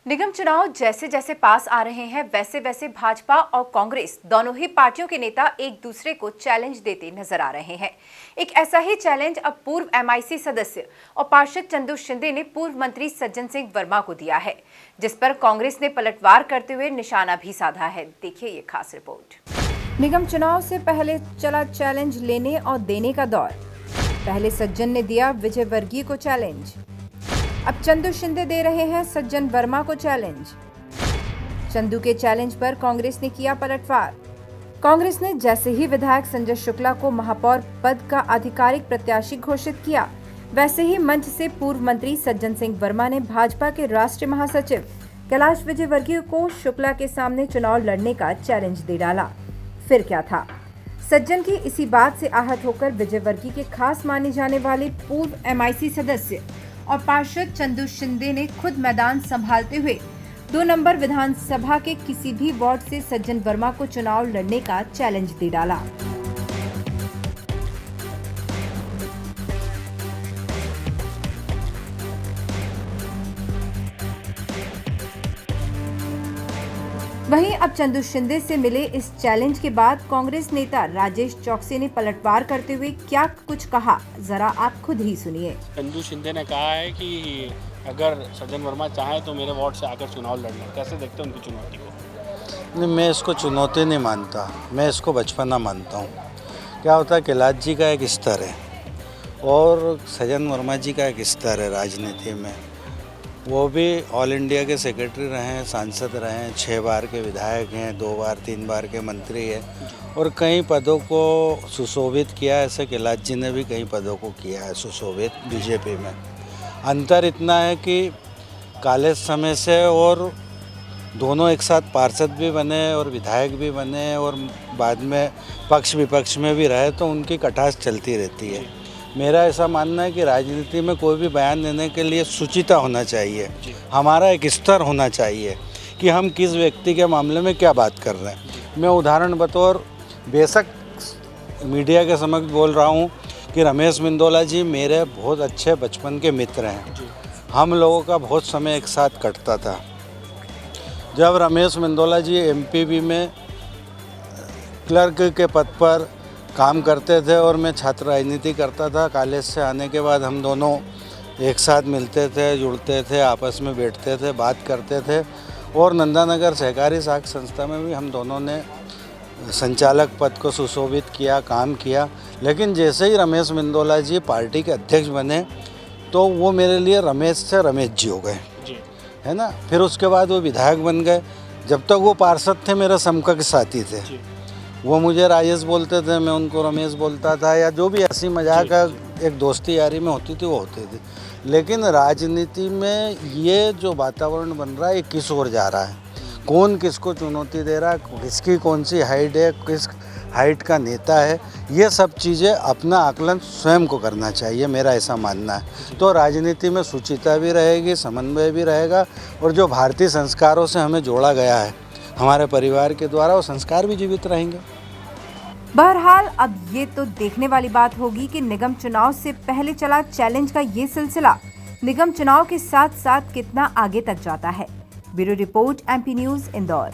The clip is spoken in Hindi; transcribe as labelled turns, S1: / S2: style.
S1: निगम चुनाव जैसे जैसे पास आ रहे हैं वैसे वैसे भाजपा और कांग्रेस दोनों ही पार्टियों के नेता एक दूसरे को चैलेंज देते नजर आ रहे हैं। एक ऐसा ही चैलेंज अब पूर्व एमआईसी सदस्य और पार्षद चंदू शिंदे ने पूर्व मंत्री सज्जन सिंह वर्मा को दिया है, जिस पर कांग्रेस ने पलटवार करते हुए निशाना भी साधा है। देखिए ये खास रिपोर्ट। निगम चुनाव से पहले चला चैलेंज लेने और देने का दौर। पहले सज्जन ने दिया विजय वर्गीय को चैलेंज, अब चंदू शिंदे दे रहे हैं सज्जन वर्मा को चैलेंज। चंदू के चैलेंज पर कांग्रेस ने किया पलटवार। कांग्रेस ने जैसे ही विधायक संजय शुक्ला को महापौर पद का आधिकारिक प्रत्याशी घोषित किया, वैसे ही मंच से पूर्व मंत्री सज्जन सिंह वर्मा ने भाजपा के राष्ट्रीय महासचिव कैलाश विजयवर्गीय को शुक्ला के सामने चुनाव लड़ने का चैलेंज दे डाला। फिर क्या था, सज्जन की इसी बात से आहत होकर विजयवर्गीय के खास माने जाने वाले पूर्व एमआईसी सदस्य और पार्षद चंदू शिंदे ने खुद मैदान संभालते हुए 2 नंबर विधानसभा के किसी भी वार्ड से सज्जन वर्मा को चुनाव लड़ने का चैलेंज दे डाला। वहीं अब चंदू शिंदे से मिले इस चैलेंज के बाद कांग्रेस नेता राजेश चौकसी ने पलटवार करते हुए क्या कुछ कहा, जरा आप खुद ही सुनिए।
S2: चंदू शिंदे ने कहा है कि अगर सज्जन वर्मा चाहे तो मेरे वार्ड से आकर चुनाव लड़ना। कैसे देखते हैं उनकी चुनौती को?
S3: नहीं, मैं इसको चुनौती नहीं मानता, मैं इसको बचपना मानता हूँ। क्या होता है, कैलाश जी का एक स्तर है और सज्जन वर्मा जी का एक स्तर है राजनीति में। वो भी ऑल इंडिया के सेक्रेटरी रहे हैं, सांसद रहे हैं, 6 बार के विधायक हैं, 2 बार 3 बार के मंत्री हैं और कई पदों को सुशोभित किया है। ऐसे कैलाश जी ने भी कई पदों को किया है सुशोभित बीजेपी में। अंतर इतना है कि काले समय से और दोनों एक साथ पार्षद भी बने और विधायक भी बने और बाद में पक्ष विपक्ष में भी रहे, तो उनकी कटास चलती रहती है। मेरा ऐसा मानना है कि राजनीति में कोई भी बयान देने के लिए सुचिता होना चाहिए। हमारा एक स्तर होना चाहिए कि हम किस व्यक्ति के मामले में क्या बात कर रहे हैं। मैं उदाहरण बतौर बेशक मीडिया के समक्ष बोल रहा हूँ कि रमेश मिंदोला जी मेरे बहुत अच्छे बचपन के मित्र हैं। हम लोगों का बहुत समय एक साथ कटता था। जब रमेश मिंदोला जी एमपीवी में क्लर्क के पद पर काम करते थे और मैं छात्र राजनीति करता था, कॉलेज से आने के बाद हम दोनों एक साथ मिलते थे, जुड़ते थे, आपस में बैठते थे, बात करते थे और नंदानगर सहकारी साख संस्था में भी हम दोनों ने संचालक पद को सुशोभित किया, काम किया। लेकिन जैसे ही रमेश मिंदोला जी पार्टी के अध्यक्ष बने तो वो मेरे लिए रमेश से रमेश जी हो गए, है ना। फिर उसके बाद वो विधायक बन गए। जब तक वो पार्षद थे मेरे समकक्ष साथी थे। वो मुझे राजेश बोलते थे, मैं उनको रमेश बोलता था, या जो भी हंसी मजाक एक दोस्ती यारी में होती थी वो होती थी। लेकिन राजनीति में ये जो वातावरण बन रहा है ये किस ओर जा रहा है, कौन किसको चुनौती दे रहा है, किसकी कौन सी हाइट है, किस हाइट का नेता है, ये सब चीज़ें अपना आकलन स्वयं को करना चाहिए, मेरा ऐसा मानना है। तो राजनीति में सुचिता भी रहेगी, समन्वय भी रहेगा और जो भारतीय संस्कारों से हमें जोड़ा गया है हमारे परिवार के द्वारा, वो संस्कार भी जीवित रहेंगे।
S1: बहरहाल अब ये तो देखने वाली बात होगी कि निगम चुनाव से पहले चला चैलेंज का ये सिलसिला निगम चुनाव के साथ साथ कितना आगे तक जाता है। Bureau report, MP news, Indore.